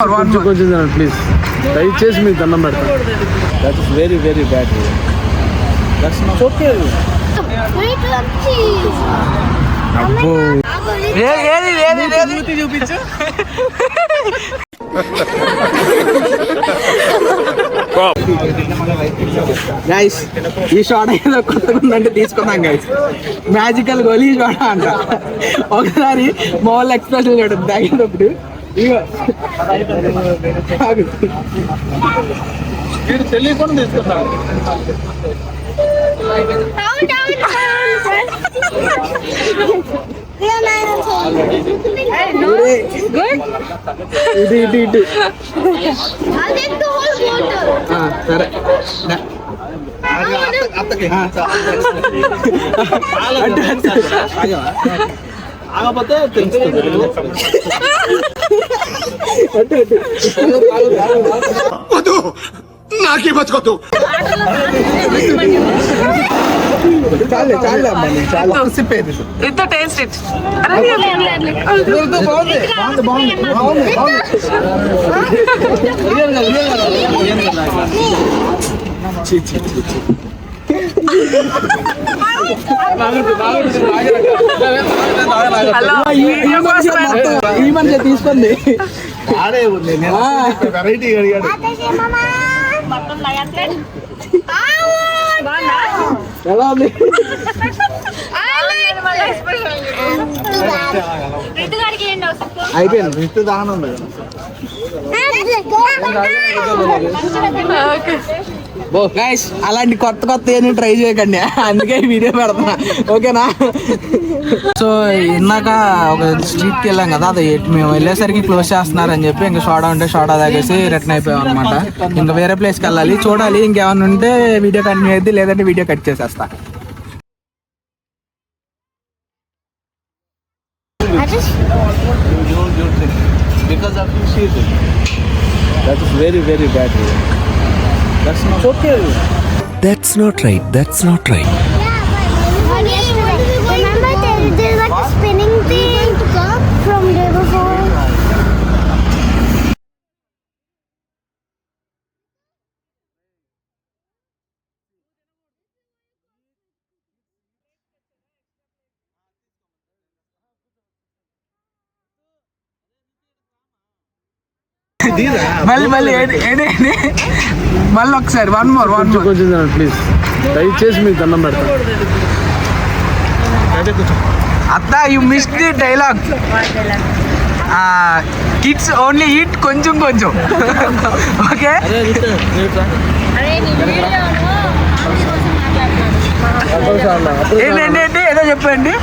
కొంచెం ప్లీజ్ దయచేసి మీకు దండం పెడతాను. That is very very bad. That's not okay. అబ్బో ఏది చూపించు. గైస్ ఈ షాట్ ఏదో కొత్తగా ఉందంటే తీసుకున్నాం గైస్. మ్యాజికల్ గోలీ షాట్ అంట. ఒకసారి మా వాళ్ళు ఎక్స్ప్రెషన్ చూడండి తాగేటప్పుడు. ఇగో తెలియకుండా తీసుకున్నాను. ఇటు ఇటు సరే ఆగపోతే తెలుస్తుంది. నాకే బతుకోద్దు. చాలే చాలే అమ్మా చాలా సిప్పేది. ఇంత టేస్ట్ ఇట్ ఈ మనిషి తీసుకుంది. వెరైటీ అడిగాడు. ఎలా ఉంది? అయిపోయింది. రితు దాహనం ఉంది. గైస్ అలాంటి కొత్త కొత్త ఏమి ట్రై చేయకండి, అందుకే వీడియో పెడతా. ఓకేనా? సో ఇందాక ఒక స్ట్రీట్కి వెళ్ళాం కదా, అది మేము వెళ్ళేసరికి క్లోజ్ చేస్తున్నారని చెప్పి ఇంకా షోడా ఉంటే షోడా తాగేసి రిటర్న్ అయిపోయాం అనమాట. ఇంకా వేరే ప్లేస్కి వెళ్ళాలి, చూడాలి ఇంకేమైనా ఉంటే వీడియో కంటిన్యూ అయ్యింది, లేదంటే వీడియో కట్ చేసేస్తా. Because of you see it. That is very very bad. That's not okay. That's not right. That's not right. Remember there's like a spinning thing from day before. మళ్ళీ ఒకసారి one more కొంచెం please దయచేసి మీకు దండం పెడతాను. అత్త you miss the dialogue. Kids only eat కొంచెం okay. ఏంటంటే ఏదో చెప్పండి.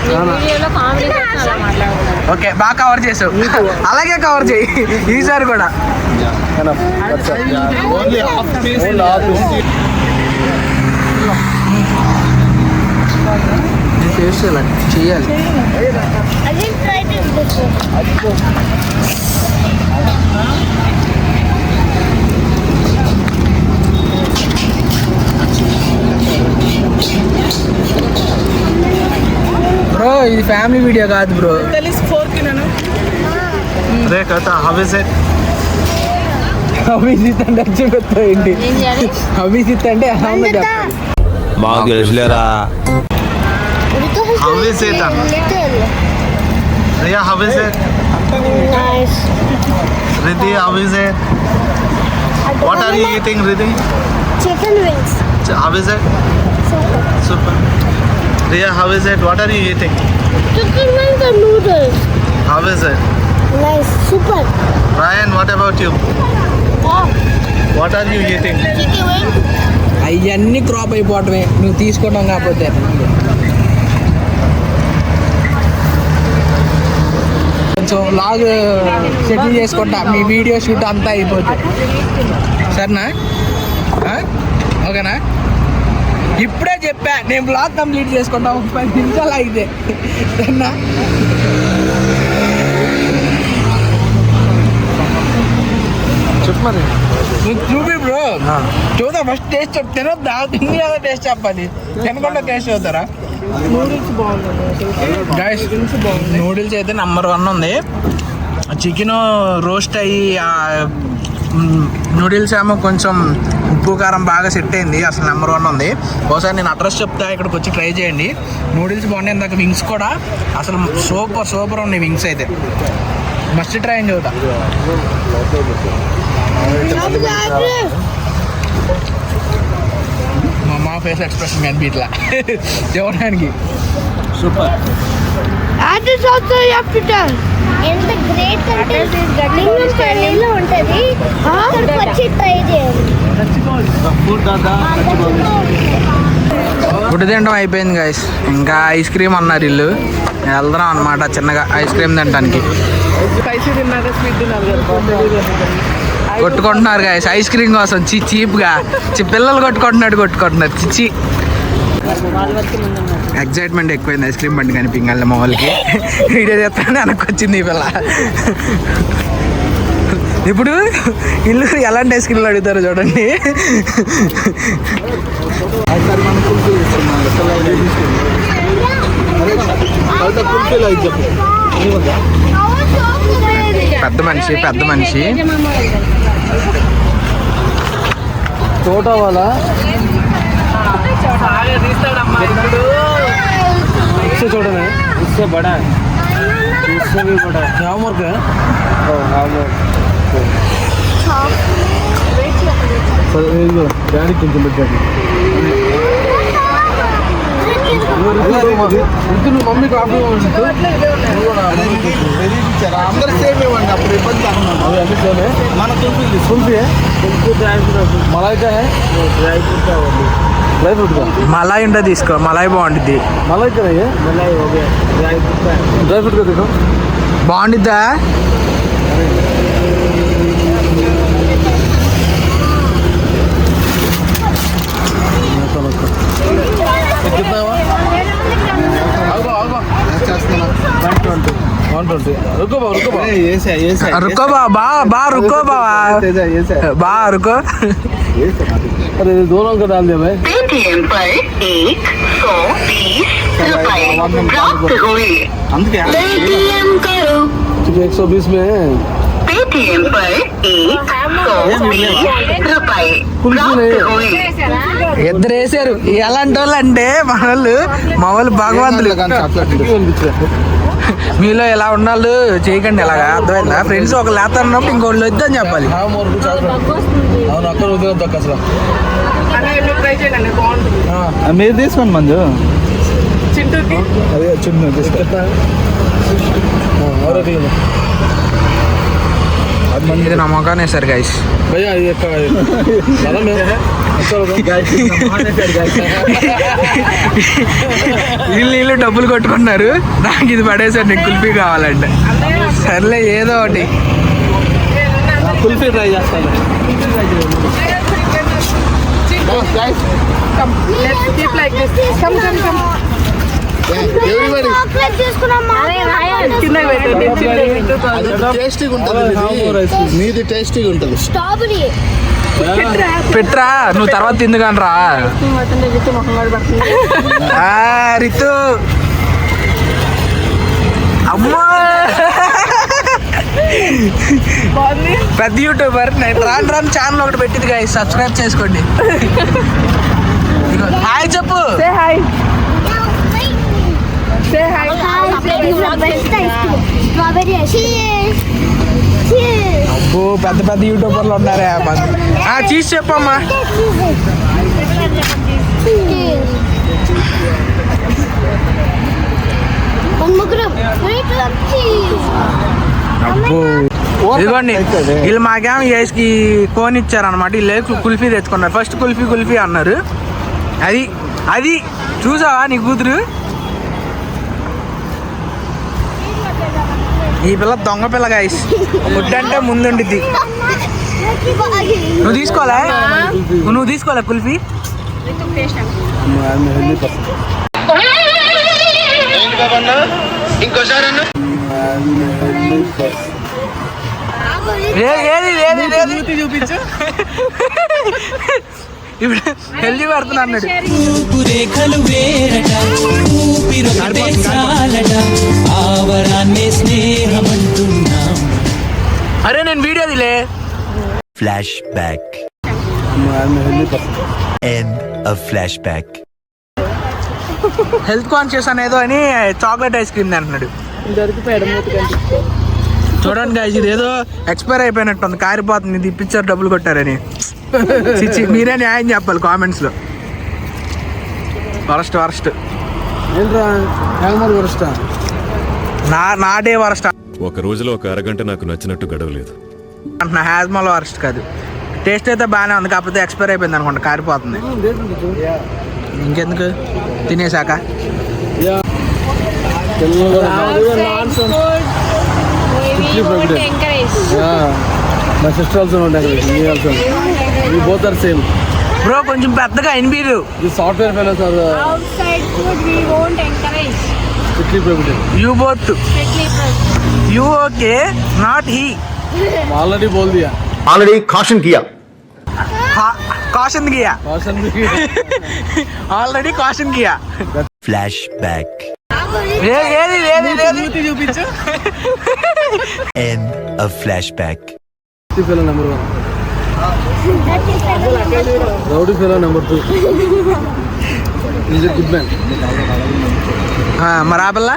ఓకే బాగా కవర్ చేసావు, అలాగే కవర్ చేయి ఈసారి కూడా. చేయాలి. బ్రో ఇది ఫ్యామిలీ వీడియో కాదు బ్రో. అదే కథ. అభిజిత్ అంటే చెప్పేంటి? అభిజిత్ అంటే మాకు తెలుసులేరా. How is it? Riya, how is it? Nice. Riddhi, how is it? What are you eating, Riddhi? Chicken wings. How is it? Super. Riya, how is it? What are you eating? Chicken wings and noodles. How is it? Nice. Super. Ryan, what about you? What are you eating? Chicken wings. అవన్నీ crop అయిపోవటమే నువ్వు తీసుకోవడం కాకపోతే. కొంచెం log settle చేసుకుంటా, మీ video shoot అంతా అయిపోతుంది. సరేనా? ఓకేనా? ఇప్పుడే చెప్పా నేను బ్లాగ్ కంప్లీట్ చేసుకుంటా 30 నిమిషాలు అయితే. సరేనా? చెప్పు మరి చూపి బ్రో. చూద్దాం ఫస్ట్ టేస్ట్ చెప్. తినొద్దా? తిని కదా టేస్ట్ చెప్పాలి, తినకుండా టేస్ట్ అవుతారా? నూడిల్స్ అయితే నంబర్ 1 ఉంది. చికెన్ రోస్ట్ అయ్యి నూడిల్స్ ఏమో కొంచెం ఉప్పు కారం బాగా సెట్ అయింది. అసలు నెంబర్ 1 ఉంది. ఒకసారి నేను అడ్రస్ చెప్తా, ఇక్కడికి వచ్చి ట్రై చేయండి. నూడిల్స్ బాగున్నాయి. ఇందాక వింగ్స్ కూడా అసలు సూపర్ ఉన్నాయి. వింగ్స్ అయితే మస్ట్ ట్రై అని చెబుతా. మా ఫేస్ ఎక్స్ప్రెషన్ కనిపించట్లా చూడడానికి. సూపర్. ఎంత గ్రేట్ అంటే ఢిల్లీలో ఉంటుంది. అక్కడికి వచ్చి ట్రై చేయాలి. ఫుడ్ తినడం అయిపోయింది గైస్. ఇంకా ఐస్ క్రీమ్ అన్నారు ఇల్లు. వెళ్దాం అనమాట చిన్నగా ఐస్ క్రీమ్ తినడానికి. కొట్టుకుంటున్నారు గైస్ ఐస్ క్రీమ్ కోసం. చీప్గా పిల్లలు కొట్టుకుంటున్నారు చిచ్చి. ఎగ్జైట్మెంట్ ఎక్కువైంది ఐస్ క్రీమ్ బండి కనిపించాలి మా వాళ్ళకి. వీడియో చేస్తానే వెనక్కి వచ్చింది ఈ పిల్ల. ఇప్పుడు ఇల్లు ఎలాంటి ఐస్ క్రీమ్లు అడుగుతారో చూడండి. పెద్ద మనిషి తోట వాళ్ళ చూడమే इससे बड़ा है, इससे भी बड़ा है. हामर का हामर డాడీ కొంచెం పెట్టండి. మమ్మీ కాఫీ అందరు సేమ్ ఇవ్వండి. అప్పుడు ఇబ్బంది అవి అన్ని సేమే. మన కుల్ఫీ మలాయి కా డ్రై ఫ్రూట్ మలాయి ఉంటే తీసుకో. మలాయి బాగుంటుంది. మలాయి డ్రై ఫ్రూట్ కదా బాగుంటుందా? रुको बा रुको बा रुको. अरे दोनों का डाल दिया भाई. पेटीएम पर 120 रुपए प्राप्त हुए. पेटीएम करो. 120 में पेटीएम पर 120 रुपए प्राप्त हुए. ఇద్దరు వేసారు. ఎలాంటి వాళ్ళు అంటే మా వాళ్ళు భగవంతులు. మీలో ఎలా ఉన్నాళ్ళు చేయకండి. ఇలాగా అర్థమైందా? ఫ్రెండ్స్ ఒక లేతన్నప్పుడు ఇంకోళ్ళు వద్దని చెప్పాలి. మీరు తీసుకోండి మంజు. అదే చిన్న ఇది నమ్మకానే సార్ గైస్. వీళ్ళు డబ్బులు కొట్టుకున్నారు. నాకు ఇది పడేసారు. నీకు కుల్ఫీ కావాలంటే సర్లే ఏదో ఒకటి కుల్ఫీ ట్రై చేస్తాను. నీది టేస్టీగా ఉంటుంది. పెట్రా నువ్వు తర్వాత తిందుగాని రా. రితు అమ్మా పెద్ద యూట్యూబర్. నేను రాను ఛానల్ ఒకటి పెట్టింది గాయస్. సబ్స్క్రైబ్ చేసుకోండి. హాయ్ చెప్పు. అబ్బో పెద్ద యూట్యూబర్లు ఉన్నారే. చీజ్ చెప్పమ్మా. అబ్బో ఇదిగోండి వీళ్ళు మాకేమో ఈ కోన్ ఇచ్చారనమాట. వీళ్ళు కుల్ఫీ తెచ్చుకున్నారు. ఫస్ట్ కుల్ఫీ అన్నారు. అది చూసావా నీ కూతురు? ఈ పిల్ల దొంగ పిల్ల గైస్. ఫుడ్ అంటే ముందుండిద్ది. నువ్వు తీసుకోలే కుల్ఫీ? ఇంకోసారి చూపించు. ఇప్పుడు హెల్దీ పడుతున్నా అన్నాడు. రేఖలు వేరట ఊపిరొకటే చాలట ఆవరాన్నే స్నేహమంటున్నాం. అరే నేను వీడియో దిలే. Flashback. End of flashback. Health conscious అనేదో అని చాక్లెట్ ఐస్ క్రీమ్ అంటున్నాడు. చూడండి గైస్, ఇది ఏదో ఎక్స్పైర్ అయిపోయినట్టుంది, కారిపోతుంది, ఇది ఇప్పించారు డబ్బులు కొట్టారని. చిచ్చి మీరే న్యాయం చెప్పాలి కామెంట్స్ లో. వరస్ట్ నా డే వరస్ట్ ఒక రోజులో ఒక అరగంట నాకు నచ్చినట్టు గడవలేదు. అంటున్నా, హ్యాజ్మాల్ వరస్ట్ కాదు. టేస్ట్ అయితే బాగానే ఉంది, కాకపోతే ఎక్స్పైర్ అయిపోయింది అనుకుంటా, కారిపోతుంది. ఇంకెందుకు తినేసాక. బ్రో కొంచెం పెద్దగా అనిపించదు. Software fellows are outside food we won't encourage. strictly prohibited. You both you okay not he. Already बोल दिया. Already caution kiya. కాషన్ కియా, caution ఆల్రెడీ కాషన్ కియా. Flashback. ఏది చూపించు. End of flashback. Fellow number 1, rowdy fellow number 2. Is a good man. మరి ఆ పిల్ల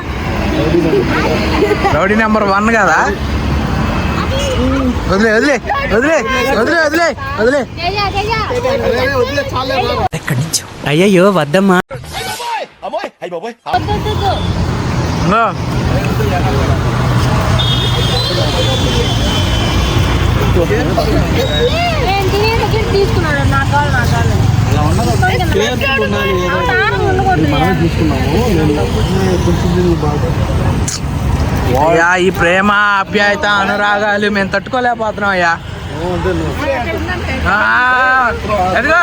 rowdy number 1 కదా. వదిలే. అయ్యయ్యో వద్దమ్మా. ఇంగో. నేను తినే దగ్గర తీసుకున్నాడు, నాకు కావాలి. అయ్యా ఈ ప్రేమ ఆప్యాయత అనురాగాలు మేము తట్టుకోలేకపోతున్నాం అయ్యా. ఎదుగో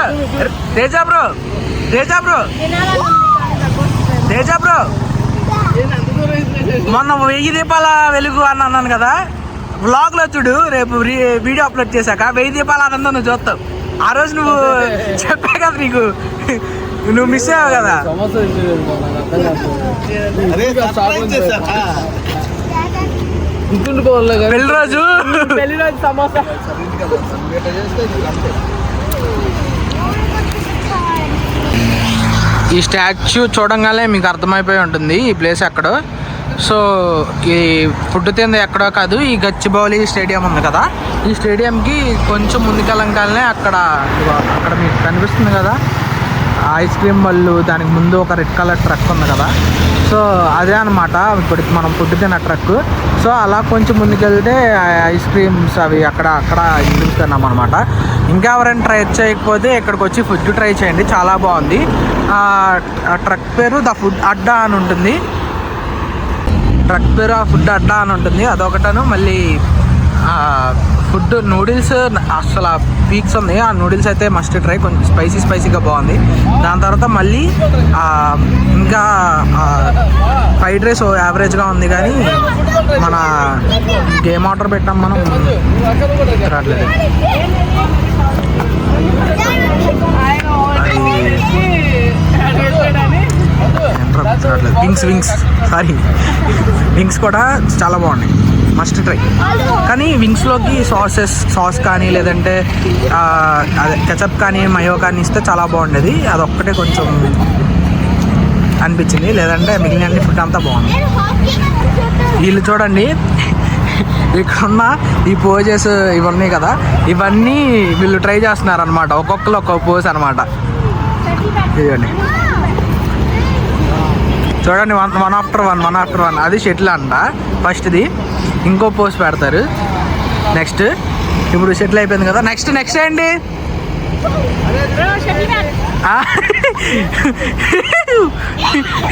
తేజ బ్రో మొన్న 1000 దీపాల వెలుగు అని అన్నాను కదా, వ్లాగ్ లో చూడు, రేపు వీడియో అప్లోడ్ చేశాక 1000 దీపాల ఆనందం నువ్వు చూస్తావు. ఆ రోజు నువ్వు చెప్పా కదా, నీకు నువ్వు మిస్ అయ్యావు కదా. పెళ్లి రోజు సమోసా. ఈ స్టాచ్యూ చూడంగానే మీకు అర్థమైపోయి ఉంటుంది ఈ ప్లేస్ ఎక్కడో. సో ఈ ఫుడ్ తింది ఎక్కడో కాదు, ఈ గచ్చిబౌలి స్టేడియం ఉంది కదా, ఈ స్టేడియంకి కొంచెం ముందుకెళ్ళంగానే అక్కడ మీకు కనిపిస్తుంది కదా ఐస్ క్రీమ్ వాళ్ళు, దానికి ముందు ఒక రెడ్ కలర్ ట్రక్ ఉంది కదా, సో అదే అనమాట ఇప్పుడు మనం ఫుడ్ తిన్న ట్రక్. సో అలా కొంచెం ముందుకెళ్తే ఐస్ క్రీమ్స్ అవి అక్కడ చూస్తున్నాం అనమాట. ఇంకా ఎవరైనా ట్రై చేయకపోతే ఇక్కడికి వచ్చి ఫుడ్ ట్రై చేయండి, చాలా బాగుంది. ఆ ట్రక్ పేరు ద ఫుడ్ అడ్డా అని ఉంటుంది. అదొకటను. మళ్ళీ ఫుడ్ నూడిల్స్ అసలు పీక్స్ ఉంది. ఆ నూడిల్స్ అయితే మస్ట్ ట్రై, కొంచెం స్పైసీగా బాగుంది. దాని తర్వాత మళ్ళీ ఇంకా ఫ్రైడ్ రైస్ యావరేజ్గా ఉంది, కానీ మన గేమ్ ఆర్డర్ పెట్టాం మనం, రావట్లేదు. వింగ్స్ కూడా చాలా బాగున్నాయి, మస్ట్ ట్రై. కానీ వింగ్స్లోకి సాస్ కానీ లేదంటే అదే కెచప్ కానీ మయో కానీ ఇస్తే చాలా బాగుండేది. అదొక్కటే కొంచెం అనిపించింది, లేదంటే మిగిలిన ఫుడ్ అంతా బాగుంది. వీళ్ళు చూడండి, ఇక్కడున్న ఈ పోజెస్ ఇవన్నీ కదా, ఇవన్నీ వీళ్ళు ట్రై చేస్తున్నారు అనమాట. ఒక్కొక్కరు ఒక్కొక్క పోజ్ అనమాట. ఇవ్వండి చూడండి, వన్ ఆఫ్టర్ వన్. అది షటిల్ అంట ఫస్ట్ది. ఇంకో పోస్ట్ పెడతారు. నెక్స్ట్ ఇప్పుడు షటిల్ అయిపోయింది కదా, నెక్స్ట్ ఏంటి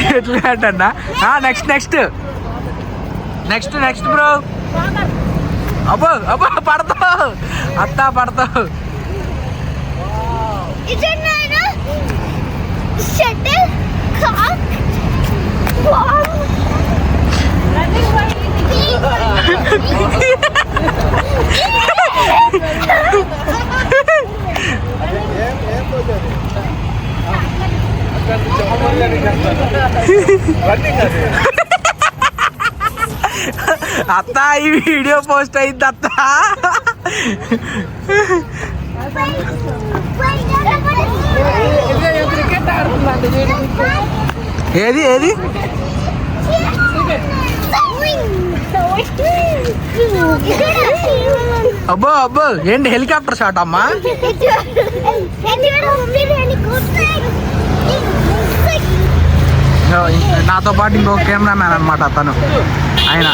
షటిల్ బ్యాట్ అంట. Next bro. అబ్బో పడతావు పడతావు. అత్త ఈ వీడియో పోస్ట్ అయింది అత్త. ఏది ఏది అబ్బో అబ్బో ఏంటి హెలికాప్టర్ షాట్ అమ్మా. నాతో పాటు ఇంకో కెమెరా మ్యాన్ అనమాట అతను. ఆయన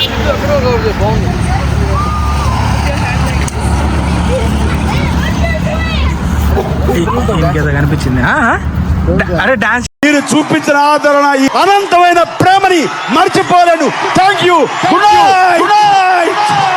ఇంకేదో కనిపించింది. అరే డాన్స్ మీరు చూపించిన ఆదరణ, ఈ అనంతమైన ప్రేమని మర్చిపోలేను. Thank you. Good night.